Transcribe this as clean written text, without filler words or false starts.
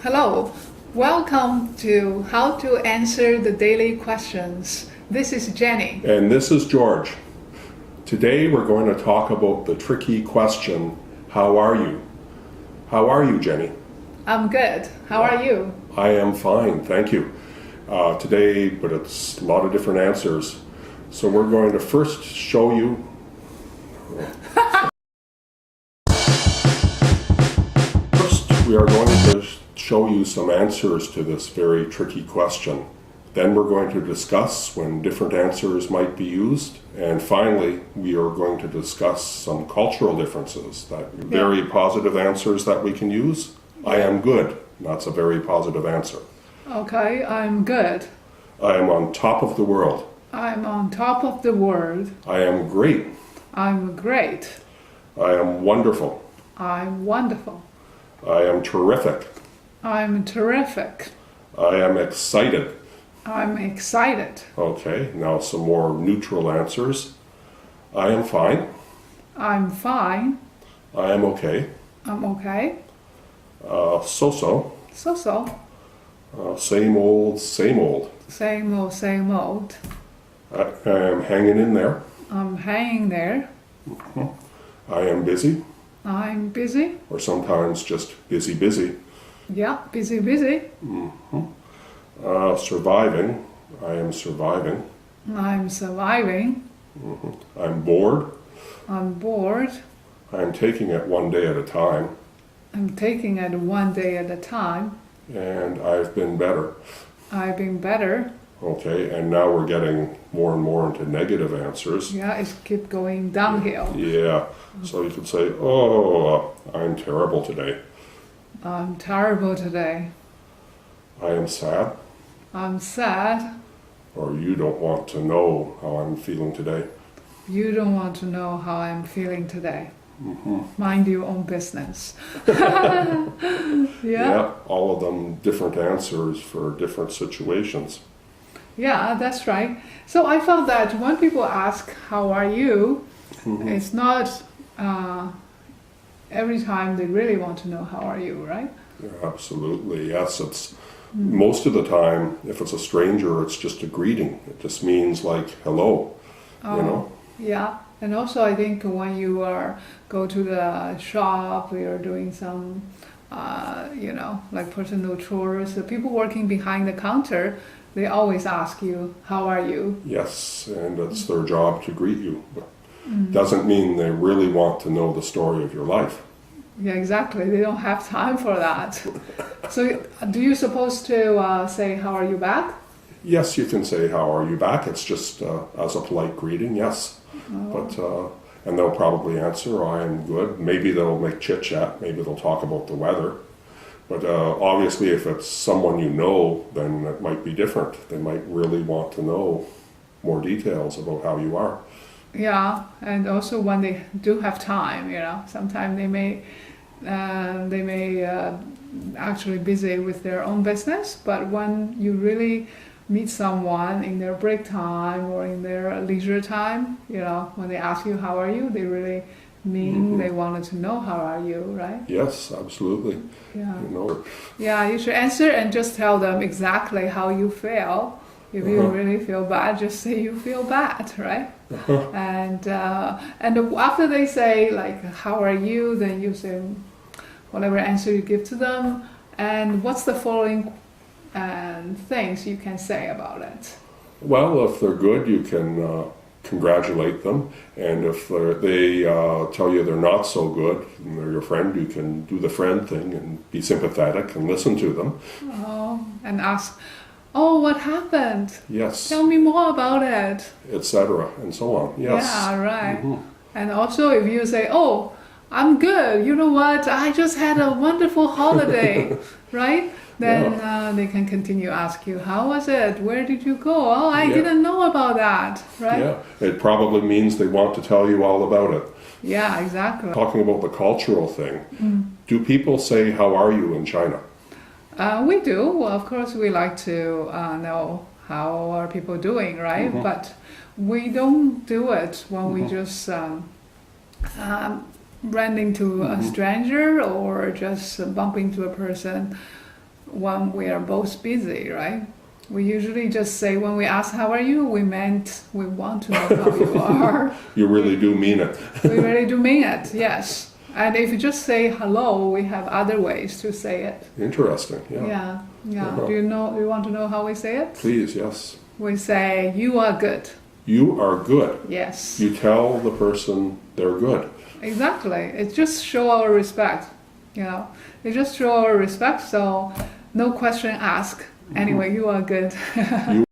Hello, welcome to How to Answer the Daily Questions. This is Jenny. And this is George. Today we're going to talk about the tricky question, how are you? How are you, Jenny? I'm good. How are you? I am fine, thank you. Today, but it's a lot of different answers. So we're going to first show you. First, we are going to show you some answers to this very tricky question. Then we're going to discuss when different answers might be used. And finally, we are going to discuss some cultural differences, that very positive answers that we can use. I am good. That's a very positive answer. Okay, I'm good. I am on top of the world. I'm on top of the world. I am great. I'm great. I am wonderful. I'm wonderful. I am terrific. I'm terrific. I am excited. I'm excited. Okay, now some more neutral answers. I am fine. I'm fine. I am okay. I'm okay. So-so. So-so. Same old, same old. Same old, same old. I am hanging in there. I'm hanging there. I am busy, I'm busy. or sometimes just busy. Yeah, busy. Surviving. I am surviving. I'm surviving. I'm bored. I'm bored. I am taking it one day at a time. I'm taking it one day at a time. And I've been better. I've been better. Okay, and now we're getting more and more into negative answers. Yeah, it's keep going downhill. Yeah, so you could say, oh, I'm terrible today. I'm terrible today. I am sad. I'm sad. Or you don't want to know how I'm feeling today. You don't want to know how I'm feeling today. Mind your own business. Yeah, all of them different answers for different situations. Yeah, that's right. So I felt that when people ask, how are you? It's not every time they really want to know how are you, right? Yeah, absolutely, yes. It's most of the time, if it's a stranger, it's just a greeting. It just means like hello, you know? Yeah, and also I think when you go to the shop, you're doing some, like personal chores, the people working behind the counter, they always ask you, how are you? Yes, and it's their job to greet you. But doesn't mean they really want to know the story of your life. Yeah, exactly. They don't have time for that. So do you supposed to say, how are you back? Yes, you can say, how are you back? It's just as a polite greeting, yes. But and they'll probably answer, I am good. Maybe they'll make chit-chat. Maybe they'll talk about the weather. But obviously, if it's someone you know, then it might be different. They might really want to know more details about how you are. Yeah, and also when they do have time, sometimes they may actually busy with their own business. But when you really meet someone in their break time or in their leisure time, when they ask you how are you, they really mean they wanted to know how are you, right? Yes, absolutely. Yeah. Yeah, you should answer and just tell them exactly how you feel. If you really feel bad, just say you feel bad, right? And after they say like how are you, then you say whatever answer you give to them. And what's the following things you can say about it? Well, if they're good, you can congratulate them, and if they tell you they're not so good and they're your friend, you can do the friend thing and be sympathetic and listen to them. And ask, what happened? Yes. Tell me more about it. Etc. and so on. Yes. Yeah, right. And also if you say, I'm good, you know what, I just had a wonderful holiday, right? Then they can continue ask you, how was it? Where did you go? I didn't know about that, right? Yeah, it probably means they want to tell you all about it. Yeah, exactly. Talking about the cultural thing, do people say, how are you in China? We do. Well, of course, we like to know how are people doing, right? But we don't do it when we just run into a stranger or just bump into a person when we are both busy, right? We usually just say when we ask how are you, we meant we want to know how you are. You really do mean it. We really do mean it, yes. And if you just say hello, we have other ways to say it. Interesting. Yeah. Yeah. Uh-huh. Do you want to know how we say it? Please, yes. We say you are good. You are good. Yes. You tell the person they're good. Exactly. It just show our respect. It just show our respect. So no question asked. Anyway, you are good. You